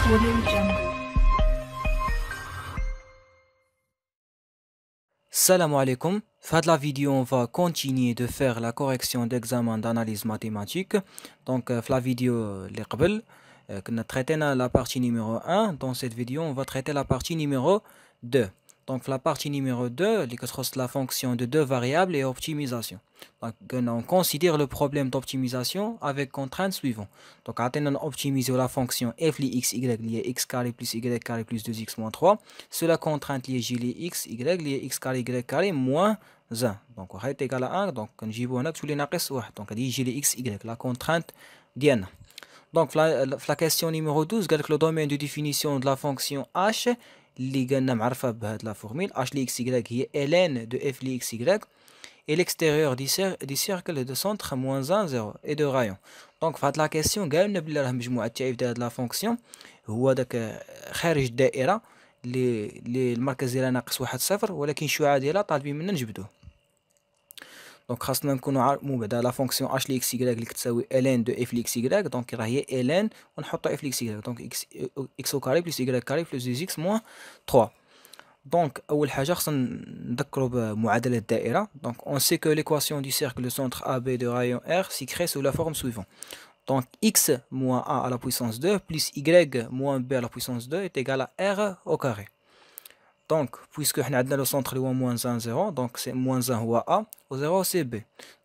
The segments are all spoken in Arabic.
Audio Jungle. Salam alaikum. Fin de la vidéo, on va continuer de faire la correction d'examen d'analyse mathématique. Donc, la vidéo, qu'on a traité la partie numéro 1. Dans cette vidéo, on va traiter la partie numéro 2. Donc, la partie numéro 2, la fonction de deux variables et optimisation. Donc, on considère le problème d'optimisation avec contrainte suivante. Donc, on a optimisé la fonction f li x, y lié x carré plus y carré plus 2x moins 3. Sur la contrainte liée j lié x, y lié x carré, y carré moins 1. Donc, on est égal à 1. Donc, on a tous les naqis 1. Donc, on dit j lié x, y, la contrainte dienne. Donc, la question numéro 12, le domaine de définition de la fonction h, la formule h li x, y est ln de f li x, y, et l'extérieur du cercle de centre moins 1, 0 et de rayon. Donc, la question, قالنا بلي راه مجموعة التعريف ديال هاد لا فونكسيون هو داك خارج الدائرة اللي المركز ديالها ناقص 1 0 ولكن الشعاع ديالها طالبين منا نجبدوه. دونك خاصنا نكونوا عارفين بعدا لا فونكسيون اش لي اكس y اللي كتساوي ln دو اف لي اكس y دونك راه هي ln ونحطوا اف لي اكس y دونك اكس او كاري بلس y كاري بلس 2 x موان 3. دونك اول حاجه خاصنا نذكروا بمعادله الدائره. دونك on sait que l'équation du cercle de centre AB de rayon R s'écrit sous la forme suivante. Donc x moins a à la puissance 2 plus y moins b à la puissance 2 est égal à r au carré. Donc, puisque on a le centre de moins 1, 0, donc c'est moins 1 ou a, au 0 c'est b.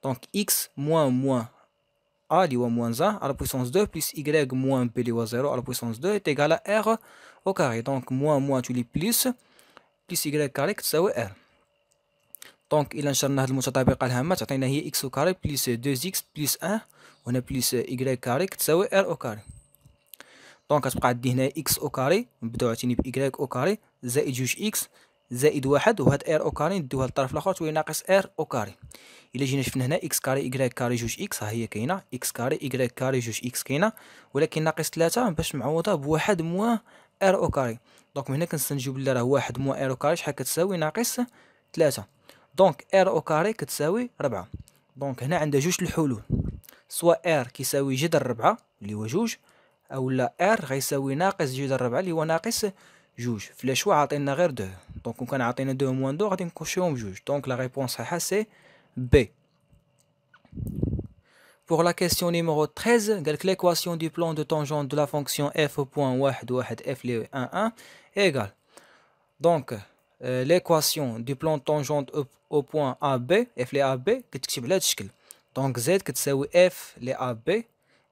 Donc x moins a, moins 1 à la puissance 2, plus y moins b, 0 à la puissance 2 est égal à r au carré. Donc moins tu lis plus y carré que ça r. Donc il a cherché le متطابق الهامة تعطينا هي x au carré plus 2x plus 1 وهنا plus y carré que ça r au carré. دونك كتبقى عندي هنا x او كاري نبداو عاوتاني ب y او كاري زائد جوج x زائد واحد وهاد r او كاري نديوها للطرف الاخر تولي ناقص r او كاري. الا جينا شفنا هنا x كاري y كاري جوج x ها هي كاينه x كاري y كاري جوج x كاينه ولكن ناقص 3 باش معوضها بواحد موان r او كاري. دونك من هنا كنستنتجو بلي راه واحد موان r او كاري شحال كتساوي ناقص 3. دونك r او كاري كتساوي 4. دونك هنا عندها جوج الحلول سواء r كيساوي جذر 4 اللي هو جوج اولا ار غيساوي ناقص جذر 4 اللي هو ناقص جوج. في لي شوا عطينا غير 2 دونك كون كان عطينا 2 موان 2 غادي نكوشيهم بجوج. دونك لا ريبونس صحيحه سي بي. Pour la question numéro 13, l'équation du plan de tangente de la fonction f au point 1 f 1 est égale. Donc l'équation du plan de tangente au point AB f AB كتكتب بهذا الشكل. دونك z كتساوي f AB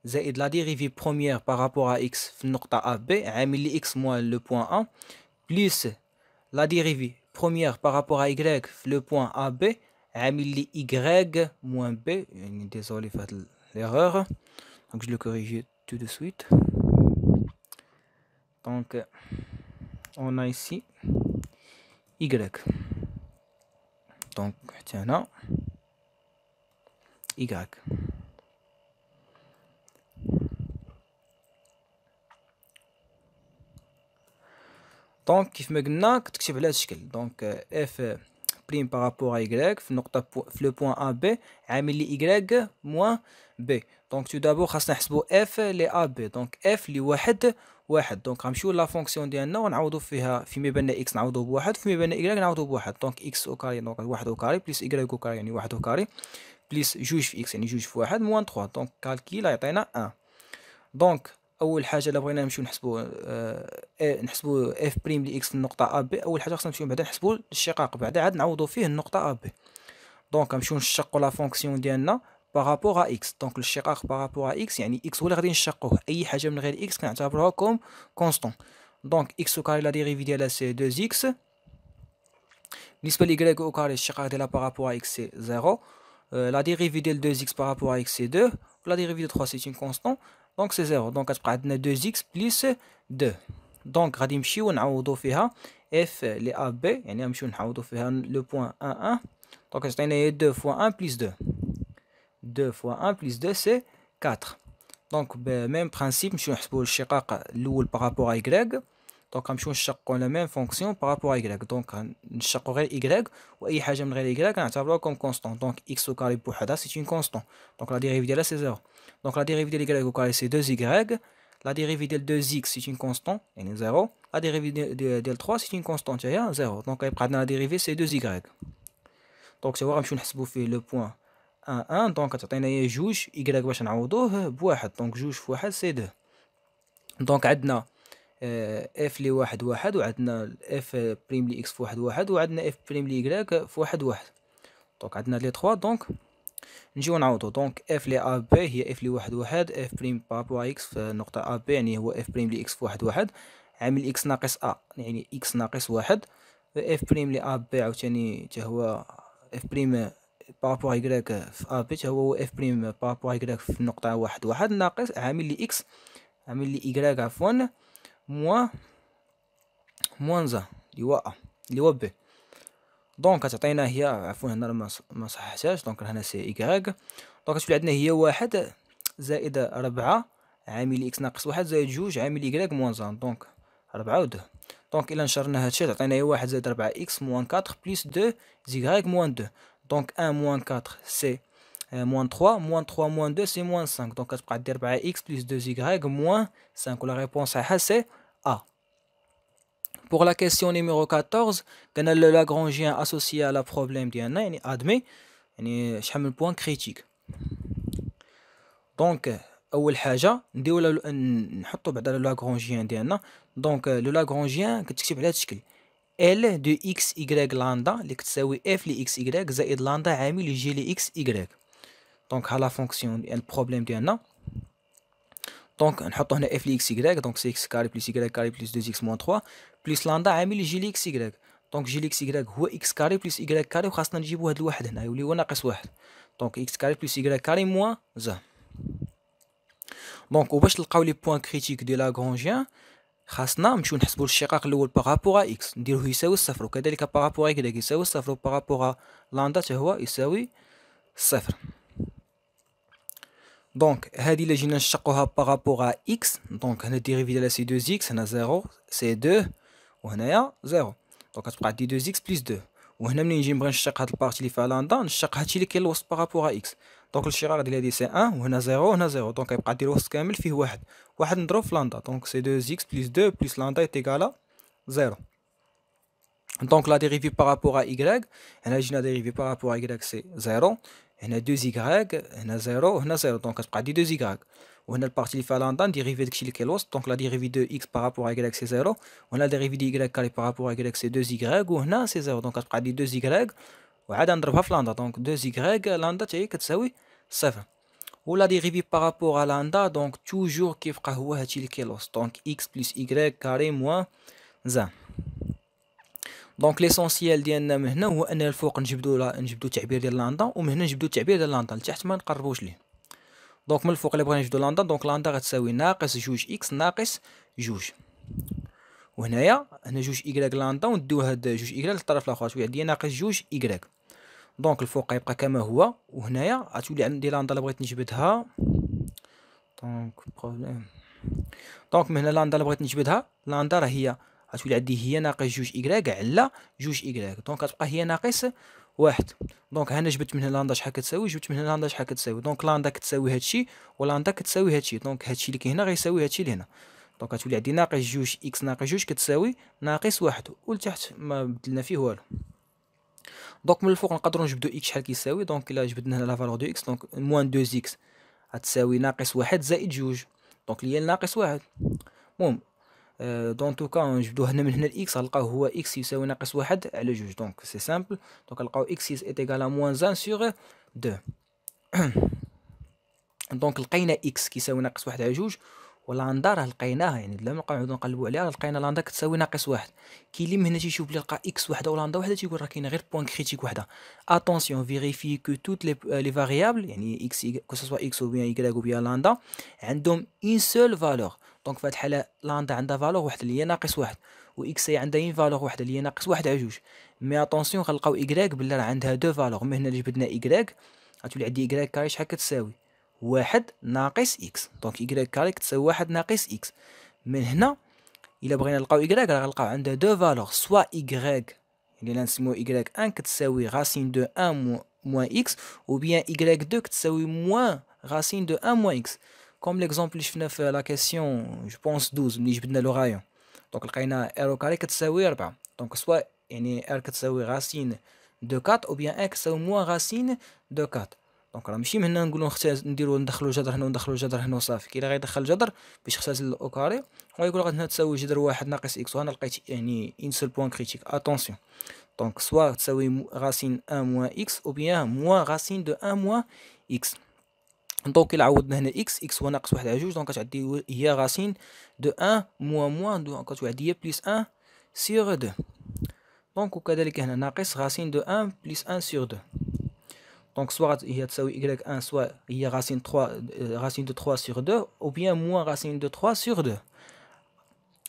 زائد la dérive première par rapport à x في النقطة AB عامل لي x moins le point 1 plus la dérive première par rapport à y في le point AB عامل لي y moins b. يعني désolé pour l'erreur. Donc je le corrige tout de suite. Donc on a ici y. Donc tiens y. دونك كيف ما قلنا كتكتب على هذا الشكل. دونك اف بريم بارابور ا y في النقطه في لو بوين ا بي عامل لي y موان بي. دونك تو دابور خاصنا نحسبوا اف لي ا بي. دونك اف لي واحد. دونك غنمشيو لا فونكسيون ديالنا ونعوضوا فيها فيما بين اكس نعوضوا بواحد فيما بين y نعوضوا بواحد. دونك اكس او كاري دونك واحد او كاري بلس y او كاري يعني واحد او كاري بلس جوج في اكس يعني جوج في واحد موان 3. دونك كالكيل يعطينا 1. دونك اول حاجه الا بغينا نمشيو نحسبوا اف بريم لي اكس في النقطه ا بي اول حاجه خصنا نمشيو بعدا نحسبوا الشقاق بعدا عاد نعوضوا فيه النقطه ا بي. دونك نمشيو نشقوا لا فونكسيون ديالنا بارابور ا اكس. دونك الشقاق بارابور ا اكس يعني اكس هو اللي غادي نشقوه اي حاجه من غير اكس كنعتبروها كوم كونستون. دونك اكس او كاري لا ديريفي ديالها سي 2 اكس بالنسبه لي او كاري الشقاق ديالها بارابور ا اكس سي 0. لا ديريفي ديال 2 اكس بارابور ا اكس سي 2 ولا ديريفي ديال 3 سي une constante. دونك سي 0. دونك كتبقى عندنا 2 x بلس 2. دونك غادي نمشيو نعوضوا فيها اف لي ا بي يعني نمشيو نعوضوا فيها لو بوين 1 دونك تعطينا هي 2 fois 1 plus 2. 2 fois 1 plus 2 c'est 4. دونك بميم برانسيپ نمشيو نحسبوا الشقاق الاول بارابور ا y. دونك غنمشيو نشقوا لا ميم فونكسيون بارابور ا y. دونك نشقوا غير y واي حاجه من غير y كنعتبروها كوم كونستون. دونك x au carré بوحدها سي une constante. دونك لا ديريف ديالها سي 0. Donc la dérivée de y au carré c'est 2y. la dérivée de 2x c'est une constante, يعني 0. La dérivée de 3 c'est une constante, هي 0. Donc يبقى عندنا la dérivée c'est 2y. Donc c'est غنمشيو نحسبو فيه le point 1 1. Donc تعطينا هي جوج y باش نعوضوه بواحد. Donc جوج في واحد سي 2. Donc عندنا اف لي واحد واحد، وعندنا اف بريم لي اكس في واحد واحد، وعندنا اف بريم لي يكراك في واحد واحد. دونك عندنا لي 3. دونك نجيو نعوضو. دونك اف لي ا بي هي اف لي واحد واحد، اف بريم بارابور اكس في النقطة ا بي يعني هو اف بريم لي اكس في واحد واحد، عامل اكس ناقص ا يعني اكس ناقص واحد، اف بريم لي ا بي عاوتاني تا هو اف بريم بارابور يكراك في ا بي تا هو اف بريم بارابور يكراك في النقطة واحد واحد ناقص عامل لي اكس عامل لي يكراك عفوا موان زا اللي هو ا اللي هو بي. دونك تعطينا هي عفوا هنا ما صححتهاش. دونك هنا سي يكراك. دونك تولي عندنا هي واحد زائد ربعة عامل اكس ناقص واحد زائد جوج عامل يكراك موان زان. دونك ربعة و دو. دونك إلا نشرنا هادشي تعطينا هي واحد زائد ربعة اكس موان كاتر بليس دو زيكراك موان دو. دونك ان موان كاتر سي موان 3 موان 3 موان 2 سي موان 5. دونك كتبقى عندي 4 اكس بليس 2 زيكراك موان 5 و لا ريبونس صحيحة سي ا. Pour la question numéro 14, قلنا le Lagrangien associé à la problème ديالنا يعني admet يعني شحال من point critique. دونك اول حاجه نديرو نحطو بعدا لو لاغرانجيان ديالنا. دونك لو لاغرانجيان كتكتب على هذا الشكل ال دو اكس ايكغيك لاندا اللي كتساوي اف لي اكس ايكغيك زائد لاندا عامل جي لي اكس ايكغيك. دونك ها لا فونكسيون ديال البروبليم ديالنا. دونك نحطو هنا اف لي اكس ايكغيك. دونك سي اكس كاري بلس ايكغيك كاري بلس 2 اكس موان 3 بلس لاندا عامل جي لي اكس ايكغيك. دونك جي لي اكس ايكغيك هو اكس كاري بلس ايكغيك كاري، وخاصنا نجيبو هاد الواحد هنا يولي هو ناقص واحد. دونك اكس كاري بلس ايكغيك كاري موان زا. دونك وباش نلقاو لي بوين كريتيك ديال لاغرانجيان خاصنا نمشيو نحسبوا الشقاق الاول بارابور ا اكس نديروه يساوي الصفر، وكذلك بارابور ا كذلك يساوي الصفر، وبارابور لاندا حتى هو يساوي الصفر. دونك هادي الا جينا نشقوها بارابور ا اكس، دونك هنا الديريفي ديال سي 2 اكس هنا 0 سي 2 وهنايا 0. دونك غتبقى عندي 2 اكس بلس 2. وهنا منين نجي نبغي نشق هاد البارتي اللي فيها لاندا نشق هادشي اللي كاين الوسط بارابور ا اكس. دونك الشقاق ديال هادي سي 1 وهنا 0 وهنا 0. دونك غيبقى عندي الوسط كامل فيه واحد نضرب في لاندا. دونك سي 2 اكس بلس 2 بلس لاندا ايكالا 0. دونك لا ديريفي بارابور ا y هنا جينا ديريفي بارابور ا y سي 0. هنا 2 y هنا 0 وهنا 0. دونك كتبقى عندي 2 y. وهنا البارتي اللي فيها لاندا نديريفي داكشي اللي كاين الوسط. دونك لا ديريفي دو x بارابور ا y سي 0. وهنا ديريفي دي y كاري بارابور ا y سي 2 y وهنا سي 0. دونك كتبقى عندي 2 y وعاد نضربها في لاندا. دونك 2 y لاندا حتى هي كتساوي 0. ولا ديريفي بارابور ا لاندا دونك توجور كيبقى هو هادشي اللي كاين الوسط. دونك x بلس y كاري موان زان. دونك ليسونسيال ديالنا من هنا هو ان الفوق نجبدو التعبير ديال لاندا، ومن هنا نجبدو التعبير ديال لاندا لتحت ما نقربوش ليه. دونك من الفوق اللي بغينا نجبدو لاندا دونك لاندا غتساوي ناقص جوج اكس ناقص جوج. وهنايا هنا جوج ايكغيك لاندا ونديو هاد جوج ايكغيك للطرف الاخر تولي عندي ناقص جوج ايكغيك. دونك الفوق غيبقى كما هو، وهنايا غتولي عندي لاندا اللي بغيت نجبدها. دونك بروبليم. دونك من هنا لاندا اللي بغيت نجبدها لاندا راه هي غتولي عندي هي ناقص جوج إيكغيك على جوج إيكغيك. دونك غتبقى هي ناقص واحد. دونك هنا جبت من هنا لاندا شحال كتساوي، جبت من هنا لاندا شحال كتساوي. دونك لاندا كتساوي هادشي ولاندا كتساوي هادشي. دونك هادشي اللي كاين هنا غيساوي هادشي اللي هنا. دونك غتولي عندي ناقص جوج إكس ناقص جوج كتساوي ناقص واحد، ولتحت ما بدلنا فيه والو. دونك من الفوق نقدروا نجبدو إكس شحال كيساوي. دونك إلا جبدنا هنا لا فالور دو إكس دونك موان 2 إكس غتساوي ناقص واحد زائد جوج. دونك اللي هي ناقص واحد. المهم دون توكا نجبدو هنا من هنا الاكس غنلقاو هو اكس يساوي ناقص واحد على جوج. دونك سي سامبل. دونك نلقاو اكس ايت ايكال موان 1 سور 2. دونك لقينا اكس كيساوي ناقص واحد على جوج، ولاندا راه لقيناها يعني بلا ما نبقاو نعاودو نقلبو عليها لقينا لاندا كتساوي ناقص واحد. كاين اللي من هنا تيشوف بلي لقى اكس وحده ولاندا وحده تيقول راه كاينه غير بوين كريتيك وحده. اتونسيون فيريفي كو توت لي فاريابل يعني اكس كو سوا اكس او بيان ايكغيك او بيان لاندا عندهم اون سول فالور. دونك في هاد الحاله لاندا عندها فالور وحده اللي هي ناقص واحد، و اكس هي عندها اون فالور وحده اللي هي ناقص واحد على جوج. مي اتونسيون غنلقاو ايكغيك بلا راه عندها دو فالور. من هنا اللي جبدنا ايكغيك غتولي عندي ايكغيك كاري شحال كتساوي واحد ناقص اكس. دونك ايكغيك كاري كتساوي واحد ناقص اكس. من هنا الا بغينا نلقاو ايكغيك راه غنلقاو عندها دو فالور، سوا ايكغيك اللي نسميو ايكغيك 1 كتساوي راسين دو 1 موان اكس، و بيان ايكغيك 2 كتساوي موان راسين دو 1 موان اكس. كوم ليكزومبل اللي شفنا في لا كيسيون جو بونس 12 ملي جبدنا لو غايون. دونك لقينا ار او كاري كتساوي 4. دونك سوا يعني ار كتساوي غاسين دو 4 او بيان ار كتساوي موان غاسين دو 4. دونك راه ماشي من هنا نقولو نديرو ندخلو الجذر هنا وندخلو الجذر هنا وصافي. كي غيدخل الجذر باش يختزل الاو كاري ويقول غادي هنا تساوي جذر واحد ناقص اكس، وهنا لقيت يعني ان سول بوان كريتيك. اتونسيون دونك سوا تساوي غاسين 1 موان اكس او بيان موان غاسين دو 1 موان اكس. دونك إلا عوضنا هنا اكس هو ناقص واحد على جوج، دونك كتعدي هي غاسين دو 1 موان دونك كتعدي هي بليس 1 سيغ 2. دونك وكذلك هنا ناقص غاسين دو 1 بليس 1 سيغ 2. دونك سوا هي تساوي إيكغيك 1 سوا هي غاسين 3 غاسين دو 3 سيغ 2 أو بيان موان غاسين دو 3 سيغ 2.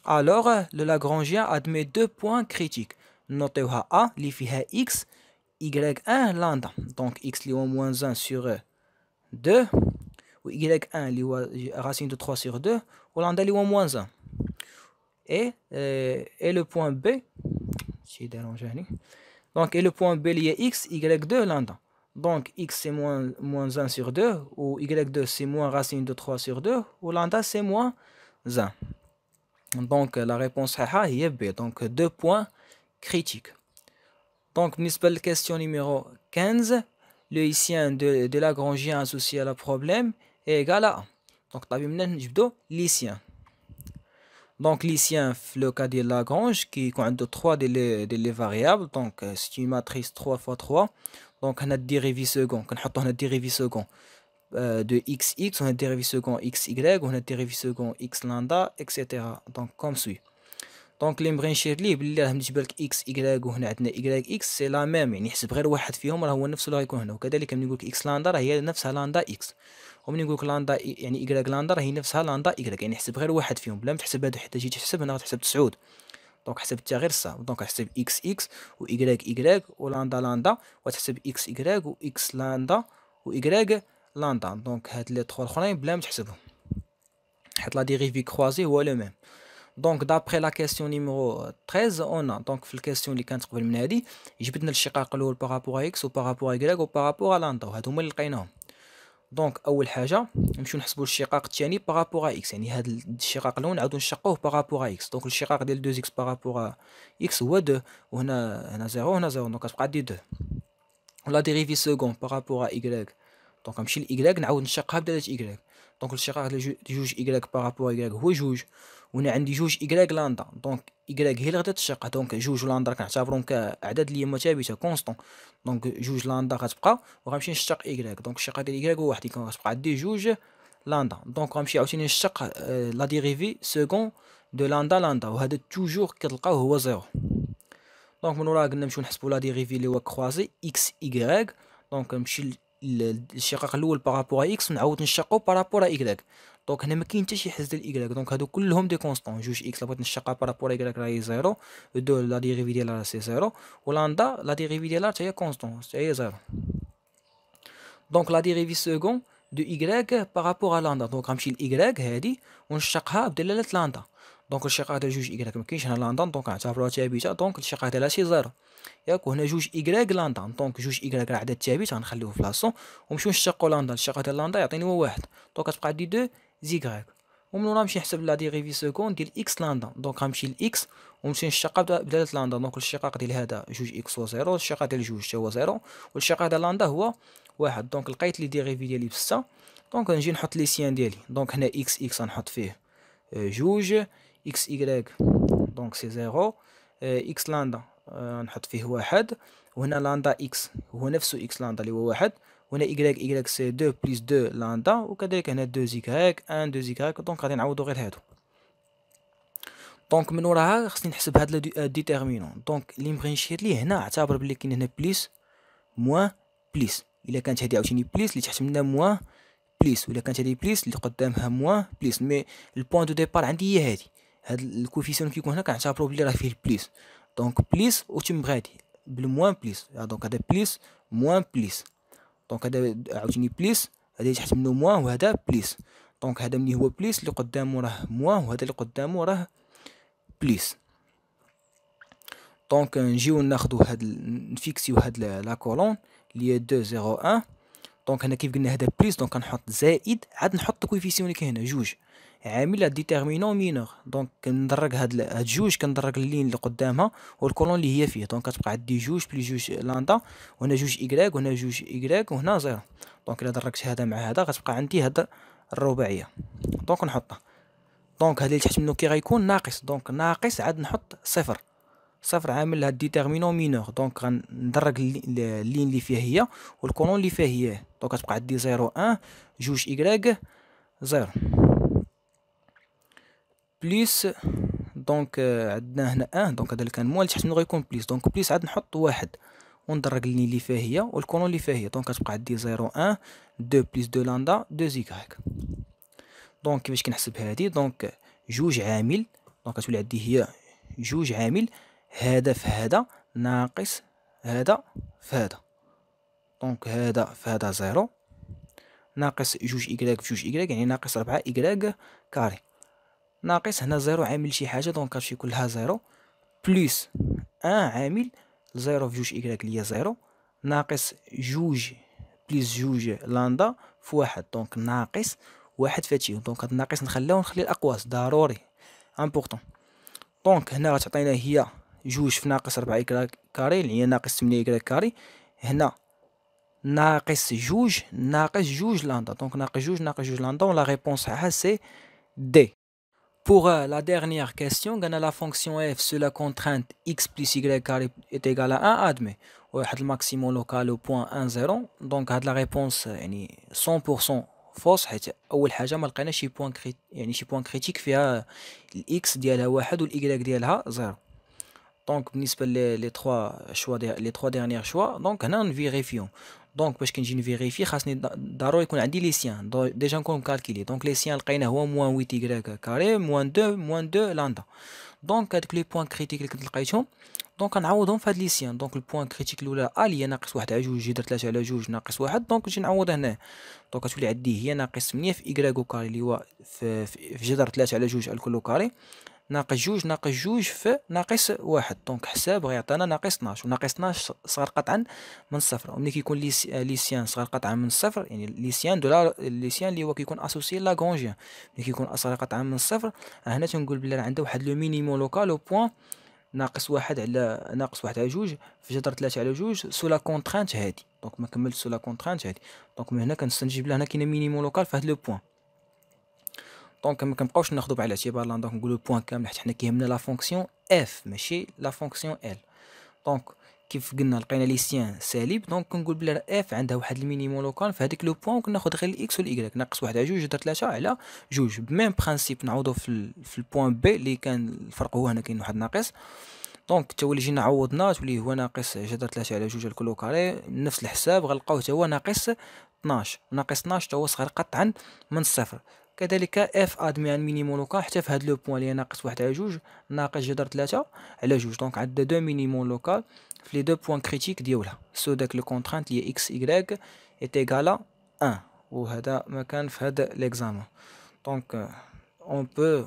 Alors le Lagrangien admet deux points critiques. نوطيوها A اللي فيها x y1 lambda. Donc x اللي هو moins 1 sur 2 و y1 اللي هو racine de 3 sur 2 و lambda اللي هو moins 1. Et le point B شي ديرونجاني. Donc et le point B اللي هي x y2 lambda. Donc x c'est moins 1 sur 2 ou y2 c'est moins racine de 3 sur 2 ou lambda c'est moins 1. Donc la réponse est B. Donc 2 points critiques. Donc بالنسبة la question numéro 15, le hissien de Lagrangien associé à la problème est égal à 1. Donc طبعا نجبدو l'hissien. Donc l'hissien le cas de Lagrange qui compte 3 des variables. Donc c'est une matrice 3 x 3. Donc on a dérivé second. On a dérivé second de xx, on a dérivé second xy, on a dérivé second x lambda, etc. Donc comme suit. دونك اللي مبغي نشير ليه بلي راه بالنسبه لك اكس ايكغيك وهنا عندنا ايكغيك اكس سي لا ميم، يعني حسب غير واحد فيهم راه هو نفسه اللي غيكون هنا. وكذلك ملي نقول لك اكس لاندا راه هي نفسها لاندا اكس، وملي نقول لك لاندا يعني ايكغيك لاندا راه هي نفسها لاندا ايكغيك، يعني حسب غير واحد فيهم بلا ما تحسب هادو. حتى جيت تحسب هنا غتحسب 9. دونك حسبتها غير الصا. دونك حسب اكس اكس و ايكغيك ايكغيك و لاندا لاندا، وتحسب اكس ايكغيك و اكس لاندا و ايكغيك لاندا. دونك هاد لي 3 الاخرين بلا ما تحسبهم حيت لا ديريفي كروازي هو لو ميم. Donc d'après la question numéro 13 on a donc في الكاستيون اللي كانت قبل من هذه جبدنا الشقاق الاول بارابور اكس وبارابور y وبارابور لاندا، وهادو هما اللي لقيناهم. دونك اول حاجه نمشيو نحسبوا الشقاق الثاني بارابور اكس، يعني هذا الشقاق الاول نعاودو نشقوه بارابور اكس. دونك الشقاق ديال 2 اكس بارابور اكس هو 2 وهنا 0 وهنا 0، دونك كتبقى عندي 2. ولا ديريفي سكون بارابور y دونك نمشي ل y نعاود نشقها بدالة y. دونك الشقاق ديال جوج y بارابور y هو جوج، وهنا عندي جوج y لاندا. دونك y هي اللي غادا تشقى. دونك جوج لاندا كنعتبرهم كاعداد اللي هي متثابته كونستون. دونك جوج لاندا غتبقى وغنمشي نشق y. دونك الشقاق ديال y هو واحد، كتبقى عندي جوج لاندا. دونك غنمشي عاوتاني نشق لا ديريفي سكون دو لاندا لاندا، وهذا توجور كتلقاوه هو 0. دونك من وراها قلنا نمشيو نحسبوا لا ديريفي اللي هو كروازي اكس y. دونك نمشي الشقاق الاول بارابور اكس ونعاود نشقو بارابور y. دونك هنا ما كاين حتى شي حز ديال y. دونك هادو كلهم دي كونستون. جوج اكس بغيت نشقها بارابور y راهي 0، دو لا ديريفي ديالها سي 0، ولاندا لا ديريفي ديالها حتى هي كونستون حتى هي 0. دونك لا ديريفي سكون دو y بارابور لاندا، دونك غنمشي ل y هادي ونشقها بدلاله لاندا. دونك الشقاق ديال جوج y ما كاينش هنا لاندا، دونك نعتبروها ثابته. دونك الشقاق ديالها سي 0 ياك. وهنا جوج y لاندا، دونك جوج y راه عدد ثابت غنخليوه في بلاصتو ونمشيو نشقو لاندا. الشقاق ديال لاندا يعطيني هو واحد، دونك كتبقى عندي 2 زيكغيك. ومن ورا نمشي نحسب لا ديريفي سكون ديال اكس لاندا. دونك غنمشي ل اكس ونمشي نشقها بدلاله لاندا. دونك الشقاق ديال هذا جوج اكس هو 0، الشقاق ديال جوج حتى هو 0، والشقاق ديال لاندا هو واحد. دونك لقيت لي ديريفي ديالي ب 6. دونك نجي نحط لي سيان ديالي. دونك هنا اكس غنحط فيه جوج، اكس y دونك سي 0، اكس لاندا نحط فيه واحد، وهنا لاندا اكس هو نفسه اكس لاندا اللي هو واحد، وهنا y سي 2 بلس 2 لاندا، وكذلك هنا 2 زيكغيك 1 2 زيكغيك. دونك غادي نعوضو غير هادو. دونك من وراها خصني نحسب هاد الديتيرمينون. دونك اللي مبغي نشير ليه هنا اعتبر بلي كاين هنا بليس موان بليس. الا كانت هادي عاوتاني بليس اللي تحت منها موان بليس، ولا كانت هادي بليس اللي قدامها موان بليس. مي البوان دو ديبار عندي هي هادي. هاد الكوفيسيون كيكون هنا كنعتبرو بلي راه فيه البليس. دونك بليس وتم غادي بالموان بليس. دونك هذا بليس موان بليس. دونك هذا عاوتاني بليس، هذا تحت منه موان وهذا بليس. دونك هذا ملي هو بليس اللي قدامو راه موان، وهذا اللي قدامو راه بليس. دونك نجيو ناخدو هاد نفيكسيو هاد لا كولون اللي هي 2 0 1. دونك هنا كيف قلنا هذا بليس، دونك كنحط زائد، عاد نحط الكويفيسيون اللي كاين هنا جوج عامل ديتيرمينون مينور. دونك كندرج هاد جوج، كندرج اللين اللي قدامها والكولون اللي هي فيه. دونك كتبقى عندي جوج بلس جوج لاندا، وهنا جوج إيكغيك، وهنا جوج إيكغيك، وهنا زيرو. دونك إلا درجت هذا مع هذا غتبقى عندي هاد الرباعية. دونك نحطها. دونك هذا اللي تحت منه كي غيكون ناقص، دونك ناقص عاد نحط صفر. صفر عامل هاد ديتيرمينون مينور. دونك غندرج اللين اللي فيها هي والكولون اللي فيها هي. دونك غتبقى عندي زيرو ان جوج إيكغيك زيرو بليس. دونك عندنا هنا ان، دونك هذا اللي كان موال تحت منو غيكون بليس. دونك بليس عاد نحط واحد وندرج اللين اللي فيها هي والكولون اللي فيها هي. دونك غتبقى عندي زيرو ان دو بليس دو لاندا دو إيكغيك. دونك كيفاش كنحسب هادي؟ دونك جوج عامل، دونك غتولي عندي هي جوج عامل هذا في هذا ناقص هذا في هذا. دونك هذا في هذا زيرو ناقص جوج إيكغيك في جوج إيكغيك يعني ناقص ربعة إيكغيك كاري، ناقص هنا زيرو عامل شي حاجة دونك غتمشي كلها زيرو، بليس ان عامل زيرو في جوج إيكغيك اللي هي زيرو، ناقص جوج بليس جوج لاندا في واحد، دونك ناقص واحد في هادشي. دونك هاد الناقص نخلي الأقواس ضروري امبورطون. دونك هنا غتعطينا هي جوج في ناقص ربعة إيكغيك كاري اللي هي ناقص تمنية إيكغيك كاري، هنا ناقص جوج لاندا. دونك ناقص جوج لاندا، و لا ريبونس تاعها سي دي. Pour la dernière question, on a la fonction f sur la contrainte x plus y carré est égal à 1, admet. Le maximum local au point 1, 0. Donc, la réponse est 100% fausse. أول حاجة ما لقينا شي بوان شي بوان كريتيك فيها الإكس ديالها واحد والإيكغيك ديالها زيرو. دونك بالنسبة لي تخوا شوا لي تخوا ديرنيير شوا، دونك هنا نفيريفيو. دونك باش كنجي نفيريفي خاصني ضروري يكون عندي لي سيان ديجا نكون مكالكيلي. دونك لي سيان لقينا هو موان ويت إيكغيك كاري موان دو لاندا. دونك هادوك لي بوان كريتيك اللي كنت لقيتهم دونك غنعوضهم في هاد لي سيان. دونك البوان كريتيك الاولى ا اللي هي ناقص واحد على جوج جذر تلاتة على جوج ناقص واحد، دونك نجي نعوض هنا. دونك غتولي عندي هي ناقص 8 في إيكغيك كاري اللي هو في جذر تلاتة على جوج الكل كاري، ناقص جوج في ناقص واحد. دونك حساب غيعطينا ناقص 12، وناقص 12 صغر قطعا من الصفر. وملي كيكون ليسيان صغر قطعا من الصفر يعني ليسيان اللي هو كيكون اسوسي لاغونجيان، ملي كيكون صغر قطعا من الصفر هنا تنقول بلي راه عنده واحد لو مينيموم لوكال او بوان ناقص واحد على جوج في جذر تلاتة على جوج سو لا كونترانت هادي. دونك ما كملت سو لا كونترانت هادي. دونك من هنا كنستنتج بلي هنا كاين مينيموم لوكال في هاد لو بوان. دونك ما كنبقاوش ناخذوا بعين الاعتبار لا، دونك نقولوا بوان كامل حيت حنا كيهمنا لا فونكسيون اف ماشي لا فونكسيون ال. دونك كيف قلنا لقينا لي سيان سالب، دونك كنقول بلي اف عندها واحد المينيموم لوكال في هذيك لو بوان، وكناخذ غير الاكس والايكغيك ناقص واحد على جوج جذر تلاتة على جوج. بميم برانسيپ نعوضو في البوان بي اللي كان الفرق هو هنا كاين واحد ناقص. دونك حتى هو اللي جينا عوضناه تولي هو ناقص جذر تلاتة على جوج الكل كاري نفس الحساب غنلقاوه حتى هو ناقص 12. ناقص 12 حتى هو صغير قطعا من الصفر. كذلك اف ادمي مينيموم لوكال حتى في هاد لو بوان اللي ناقص واحد على جوج ناقص جذر تلاتة على جوج. دونك عندنا دو مينيموم لوكال في لي دو بوان كريتيك ديالها سو داك لو كونترانت اللي اكس ايكغيك ايت ايغالا 1، وهذا ما كان في هذا ليكزامان. دونك اون بو